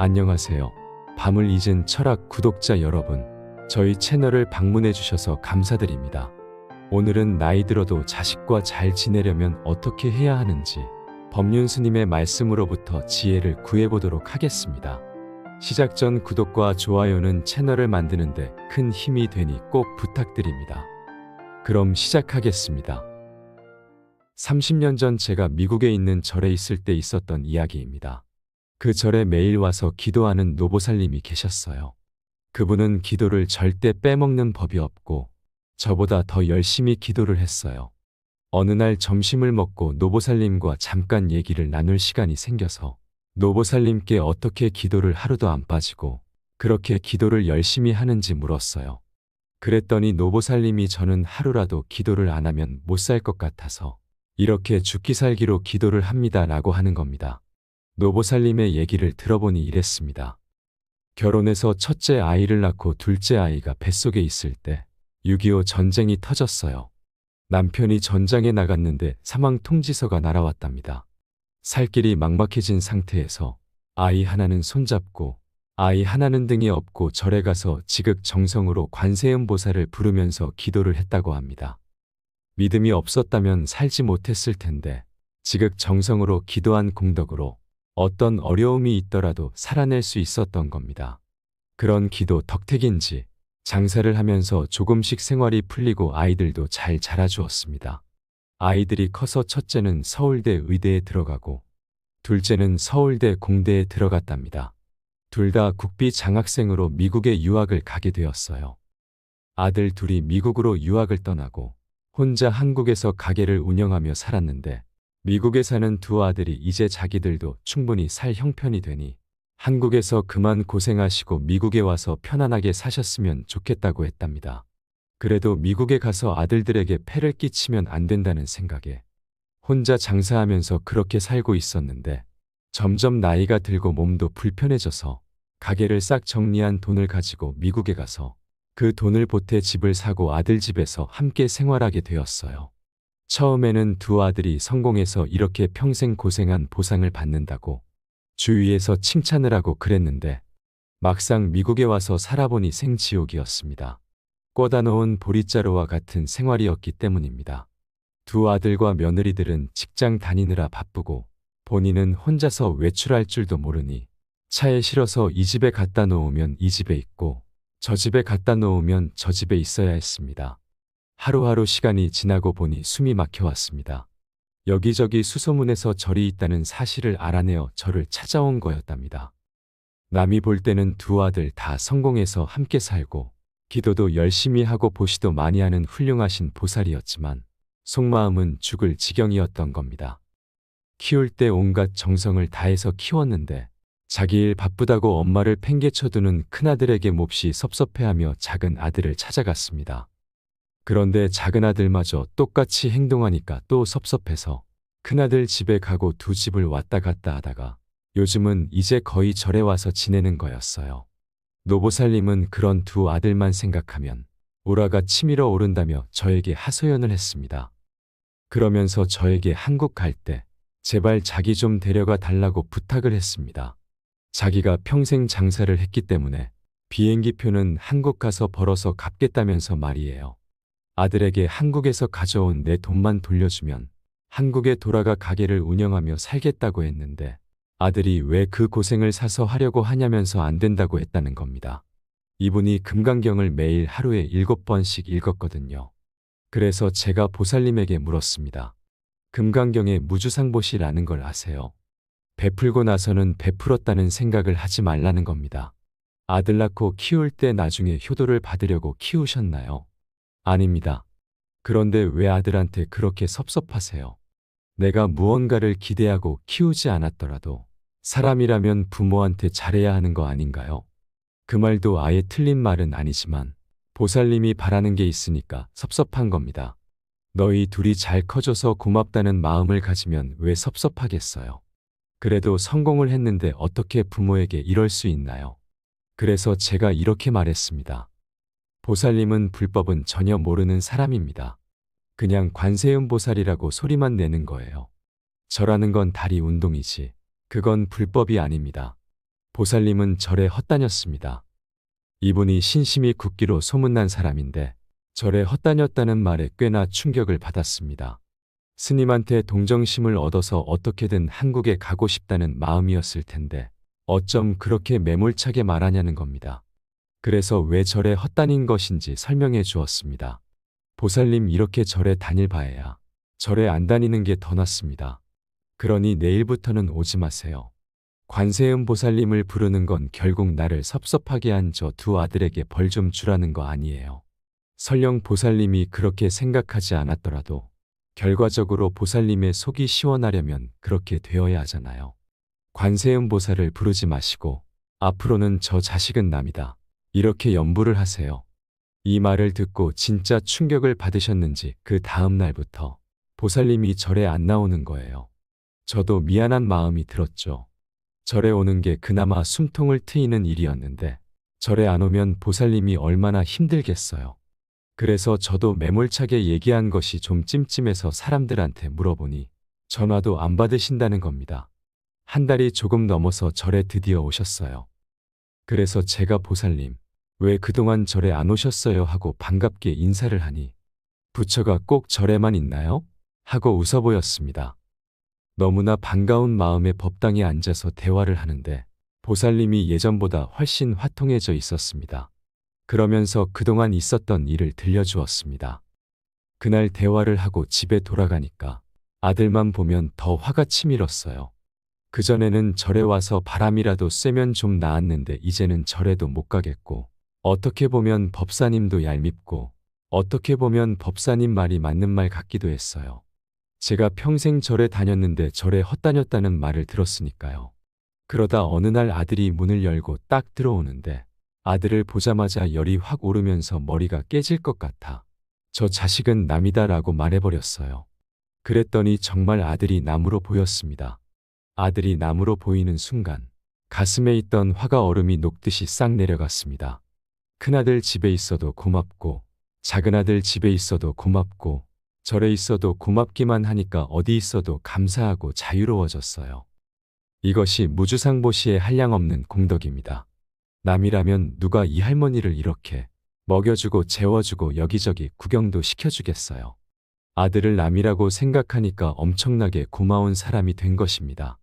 안녕하세요. 밤을 잊은 철학 구독자 여러분, 저희 채널을 방문해 주셔서 감사드립니다. 오늘은 나이 들어도 자식과 잘 지내려면 어떻게 해야 하는지 법륜 스님의 말씀으로부터 지혜를 구해보도록 하겠습니다. 시작 전 구독과 좋아요는 채널을 만드는데 큰 힘이 되니 꼭 부탁드립니다. 그럼 시작하겠습니다. 30년 전 제가 미국에 있는 절에 있을 때 있었던 이야기입니다. 그 절에 매일 와서 기도하는 노보살님이 계셨어요. 그분은 기도를 절대 빼먹는 법이 없고 저보다 더 열심히 기도를 했어요. 어느 날 점심을 먹고 노보살님과 잠깐 얘기를 나눌 시간이 생겨서 노보살님께 어떻게 기도를 하루도 안 빠지고 그렇게 기도를 열심히 하는지 물었어요. 그랬더니 노보살님이 저는 하루라도 기도를 안 하면 못 살 것 같아서 이렇게 죽기 살기로 기도를 합니다 라고 하는 겁니다. 노보살님의 얘기를 들어보니 이랬습니다. 결혼해서 첫째 아이를 낳고 둘째 아이가 뱃속에 있을 때 6.25 전쟁이 터졌어요. 남편이 전장에 나갔는데 사망 통지서가 날아왔답니다. 살 길이 막막해진 상태에서 아이 하나는 손잡고 아이 하나는 등에 업고 절에 가서 지극정성으로 관세음보살을 부르면서 기도를 했다고 합니다. 믿음이 없었다면 살지 못했을 텐데 지극정성으로 기도한 공덕으로 어떤 어려움이 있더라도 살아낼 수 있었던 겁니다. 그런 기도 덕택인지 장사를 하면서 조금씩 생활이 풀리고 아이들도 잘 자라주었습니다. 아이들이 커서 첫째는 서울대 의대에 들어가고 둘째는 서울대 공대에 들어갔답니다. 둘 다 국비 장학생으로 미국에 유학을 가게 되었어요. 아들 둘이 미국으로 유학을 떠나고 혼자 한국에서 가게를 운영하며 살았는데 미국에 사는 두 아들이 이제 자기들도 충분히 살 형편이 되니 한국에서 그만 고생하시고 미국에 와서 편안하게 사셨으면 좋겠다고 했답니다. 그래도 미국에 가서 아들들에게 폐를 끼치면 안 된다는 생각에 혼자 장사하면서 그렇게 살고 있었는데 점점 나이가 들고 몸도 불편해져서 가게를 싹 정리한 돈을 가지고 미국에 가서 그 돈을 보태 집을 사고 아들 집에서 함께 생활하게 되었어요. 처음에는 두 아들이 성공해서 이렇게 평생 고생한 보상을 받는다고 주위에서 칭찬을 하고 그랬는데 막상 미국에 와서 살아보니 생지옥이었습니다. 꽂아 놓은 보릿자루와 같은 생활이었기 때문입니다. 두 아들과 며느리들은 직장 다니느라 바쁘고 본인은 혼자서 외출할 줄도 모르니 차에 실어서 이 집에 갖다 놓으면 이 집에 있고 저 집에 갖다 놓으면 저 집에 있어야 했습니다. 하루하루 시간이 지나고 보니 숨이 막혀왔습니다. 여기저기 수소문에서 절이 있다는 사실을 알아내어 절을 찾아온 거였답니다. 남이 볼 때는 두 아들 다 성공해서 함께 살고 기도도 열심히 하고 보시도 많이 하는 훌륭하신 보살이었지만 속마음은 죽을 지경이었던 겁니다. 키울 때 온갖 정성을 다해서 키웠는데 자기 일 바쁘다고 엄마를 팽개쳐두는 큰아들에게 몹시 섭섭해하며 작은 아들을 찾아갔습니다. 그런데 작은 아들마저 똑같이 행동하니까 또 섭섭해서 큰아들 집에 가고 두 집을 왔다 갔다 하다가 요즘은 이제 거의 절에 와서 지내는 거였어요. 노보살님은 그런 두 아들만 생각하면 오라가 치밀어 오른다며 저에게 하소연을 했습니다. 그러면서 저에게 한국 갈 때 제발 자기 좀 데려가 달라고 부탁을 했습니다. 자기가 평생 장사를 했기 때문에 비행기표는 한국 가서 벌어서 갚겠다면서 말이에요. 아들에게 한국에서 가져온 내 돈만 돌려주면 한국에 돌아가 가게를 운영하며 살겠다고 했는데 아들이 왜 그 고생을 사서 하려고 하냐면서 안 된다고 했다는 겁니다. 이분이 금강경을 매일 하루에 7번씩 읽었거든요. 그래서 제가 보살님에게 물었습니다. 금강경에 무주상보시라는 걸 아세요? 베풀고 나서는 베풀었다는 생각을 하지 말라는 겁니다. 아들 낳고 키울 때 나중에 효도를 받으려고 키우셨나요? 아닙니다. 그런데 왜 아들한테 그렇게 섭섭하세요? 내가 무언가를 기대하고 키우지 않았더라도 사람이라면 부모한테 잘해야 하는 거 아닌가요? 그 말도 아예 틀린 말은 아니지만 보살님이 바라는 게 있으니까 섭섭한 겁니다. 너희 둘이 잘 커져서 고맙다는 마음을 가지면 왜 섭섭하겠어요? 그래도 성공을 했는데 어떻게 부모에게 이럴 수 있나요? 그래서 제가 이렇게 말했습니다. 보살님은 불법은 전혀 모르는 사람입니다. 그냥 관세음보살이라고 소리만 내는 거예요. 절하는 건 다리 운동이지 그건 불법이 아닙니다. 보살님은 절에 헛다녔습니다. 이분이 신심이 굳기로 소문난 사람인데 절에 헛다녔다는 말에 꽤나 충격을 받았습니다. 스님한테 동정심을 얻어서 어떻게든 한국에 가고 싶다는 마음이었을 텐데 어쩜 그렇게 매몰차게 말하냐는 겁니다. 그래서 왜 절에 헛다닌 것인지 설명해 주었습니다. 보살님, 이렇게 절에 다닐 바에야 절에 안 다니는 게 더 낫습니다. 그러니 내일부터는 오지 마세요. 관세음 보살님을 부르는 건 결국 나를 섭섭하게 한 저 두 아들에게 벌 좀 주라는 거 아니에요. 설령 보살님이 그렇게 생각하지 않았더라도 결과적으로 보살님의 속이 시원하려면 그렇게 되어야 하잖아요. 관세음 보살을 부르지 마시고 앞으로는 저 자식은 남이다, 이렇게 염불을 하세요. 이 말을 듣고 진짜 충격을 받으셨는지 그 다음 날부터 보살님이 절에 안 나오는 거예요. 저도 미안한 마음이 들었죠. 절에 오는 게 그나마 숨통을 트이는 일이었는데 절에 안 오면 보살님이 얼마나 힘들겠어요. 그래서 저도 매몰차게 얘기한 것이 좀 찜찜해서 사람들한테 물어보니 전화도 안 받으신다는 겁니다. 한 달이 조금 넘어서 절에 드디어 오셨어요. 그래서 제가 보살님, 왜 그동안 절에 안 오셨어요? 하고 반갑게 인사를 하니 부처가 꼭 절에만 있나요? 하고 웃어 보였습니다. 너무나 반가운 마음에 법당에 앉아서 대화를 하는데 보살님이 예전보다 훨씬 화통해져 있었습니다. 그러면서 그동안 있었던 일을 들려주었습니다. 그날 대화를 하고 집에 돌아가니까 아들만 보면 더 화가 치밀었어요. 그전에는 절에 와서 바람이라도 쐬면 좀 나았는데 이제는 절에도 못 가겠고, 어떻게 보면 법사님도 얄밉고, 어떻게 보면 법사님 말이 맞는 말 같기도 했어요. 제가 평생 절에 다녔는데 절에 헛다녔다는 말을 들었으니까요. 그러다 어느 날 아들이 문을 열고 딱 들어오는데 아들을 보자마자 열이 확 오르면서 머리가 깨질 것 같아 저 자식은 남이다라고 말해버렸어요. 그랬더니 정말 아들이 남으로 보였습니다. 아들이 남으로 보이는 순간 가슴에 있던 화가 얼음이 녹듯이 싹 내려갔습니다. 큰아들 집에 있어도 고맙고 작은아들 집에 있어도 고맙고 절에 있어도 고맙기만 하니까 어디 있어도 감사하고 자유로워졌어요. 이것이 무주상보시의 한량없는 공덕입니다. 남이라면 누가 이 할머니를 이렇게 먹여주고 재워주고 여기저기 구경도 시켜주겠어요. 아들을 남이라고 생각하니까 엄청나게 고마운 사람이 된 것입니다.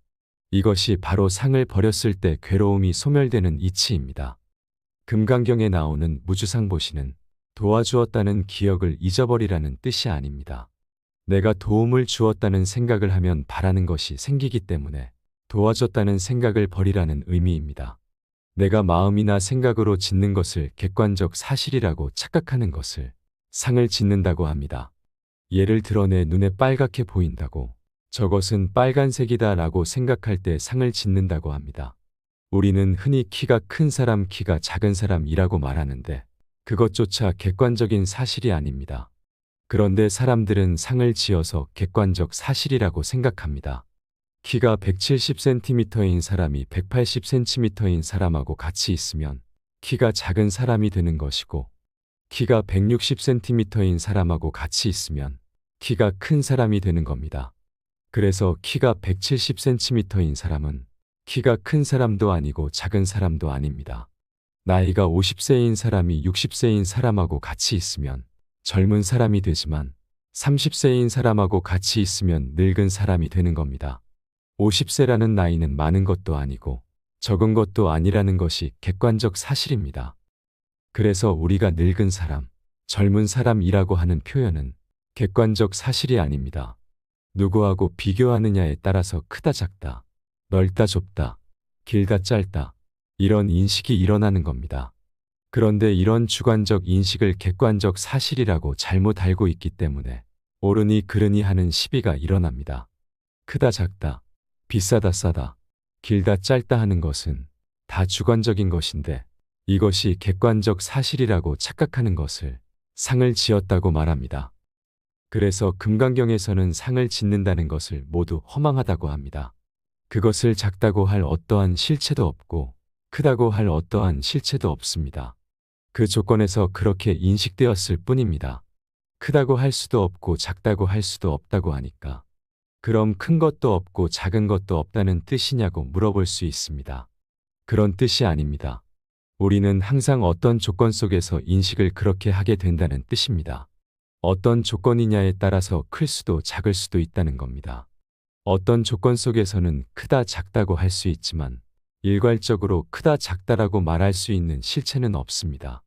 이것이 바로 상을 버렸을 때 괴로움이 소멸되는 이치입니다. 금강경에 나오는 무주상보시는 도와주었다는 기억을 잊어버리라는 뜻이 아닙니다. 내가 도움을 주었다는 생각을 하면 바라는 것이 생기기 때문에 도와줬다는 생각을 버리라는 의미입니다. 내가 마음이나 생각으로 짓는 것을 객관적 사실이라고 착각하는 것을 상을 짓는다고 합니다. 예를 들어 내 눈에 빨갛게 보인다고 저것은 빨간색이다 라고 생각할 때 상을 짓는다고 합니다. 우리는 흔히 키가 큰 사람, 키가 작은 사람이라고 말하는데 그것조차 객관적인 사실이 아닙니다. 그런데 사람들은 상을 지어서 객관적 사실이라고 생각합니다. 키가 170cm인 사람이 180cm인 사람하고 같이 있으면 키가 작은 사람이 되는 것이고, 키가 160cm인 사람하고 같이 있으면 키가 큰 사람이 되는 겁니다. 그래서 키가 170cm인 사람은 키가 큰 사람도 아니고 작은 사람도 아닙니다. 나이가 50세인 사람이 60세인 사람하고 같이 있으면 젊은 사람이 되지만 30세인 사람하고 같이 있으면 늙은 사람이 되는 겁니다. 50세라는 나이는 많은 것도 아니고 적은 것도 아니라는 것이 객관적 사실입니다. 그래서 우리가 늙은 사람, 젊은 사람이라고 하는 표현은 객관적 사실이 아닙니다. 누구하고 비교하느냐에 따라서 크다 작다, 넓다 좁다, 길다 짧다, 이런 인식이 일어나는 겁니다. 그런데 이런 주관적 인식을 객관적 사실이라고 잘못 알고 있기 때문에 옳으니 그르니 하는 시비가 일어납니다. 크다 작다, 비싸다 싸다, 길다 짧다 하는 것은 다 주관적인 것인데 이것이 객관적 사실이라고 착각하는 것을 상을 지었다고 말합니다. 그래서 금강경에서는 상을 짓는다는 것을 모두 허망하다고 합니다. 그것을 작다고 할 어떠한 실체도 없고 크다고 할 어떠한 실체도 없습니다. 그 조건에서 그렇게 인식되었을 뿐입니다. 크다고 할 수도 없고 작다고 할 수도 없다고 하니까 그럼 큰 것도 없고 작은 것도 없다는 뜻이냐고 물어볼 수 있습니다. 그런 뜻이 아닙니다. 우리는 항상 어떤 조건 속에서 인식을 그렇게 하게 된다는 뜻입니다. 어떤 조건이냐에 따라서 클 수도 작을 수도 있다는 겁니다. 어떤 조건 속에서는 크다 작다고 할 수 있지만 일괄적으로 크다 작다라고 말할 수 있는 실체는 없습니다.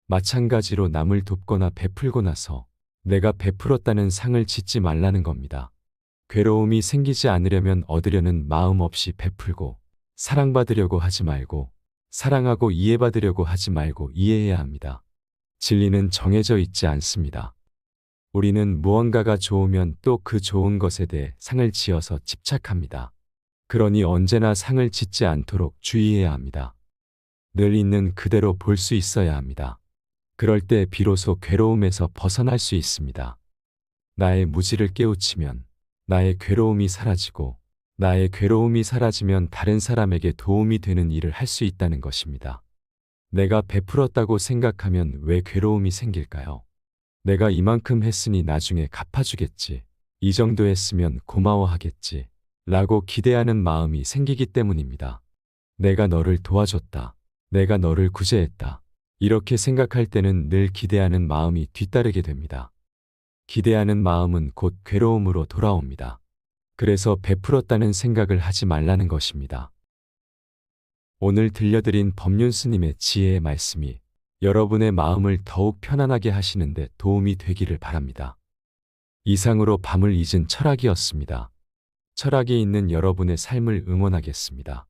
마찬가지로 남을 돕거나 베풀고 나서 내가 베풀었다는 상을 짓지 말라는 겁니다. 괴로움이 생기지 않으려면 얻으려는 마음 없이 베풀고 사랑받으려고 하지 말고 사랑하고 이해받으려고 하지 말고 이해해야 합니다. 진리는 정해져 있지 않습니다. 우리는 무언가가 좋으면 또 그 좋은 것에 대해 상을 지어서 집착합니다. 그러니 언제나 상을 짓지 않도록 주의해야 합니다. 늘 있는 그대로 볼 수 있어야 합니다. 그럴 때 비로소 괴로움에서 벗어날 수 있습니다. 나의 무지를 깨우치면 나의 괴로움이 사라지고 나의 괴로움이 사라지면 다른 사람에게 도움이 되는 일을 할 수 있다는 것입니다. 내가 베풀었다고 생각하면 왜 괴로움이 생길까요? 내가 이만큼 했으니 나중에 갚아주겠지. 이 정도 했으면 고마워하겠지. 라고 기대하는 마음이 생기기 때문입니다. 내가 너를 도와줬다. 내가 너를 구제했다. 이렇게 생각할 때는 늘 기대하는 마음이 뒤따르게 됩니다. 기대하는 마음은 곧 괴로움으로 돌아옵니다. 그래서 베풀었다는 생각을 하지 말라는 것입니다. 오늘 들려드린 법륜 스님의 지혜의 말씀이 여러분의 마음을 더욱 편안하게 하시는 데 도움이 되기를 바랍니다. 이상으로 밤을 잊은 철학이었습니다. 철학이 있는 여러분의 삶을 응원하겠습니다.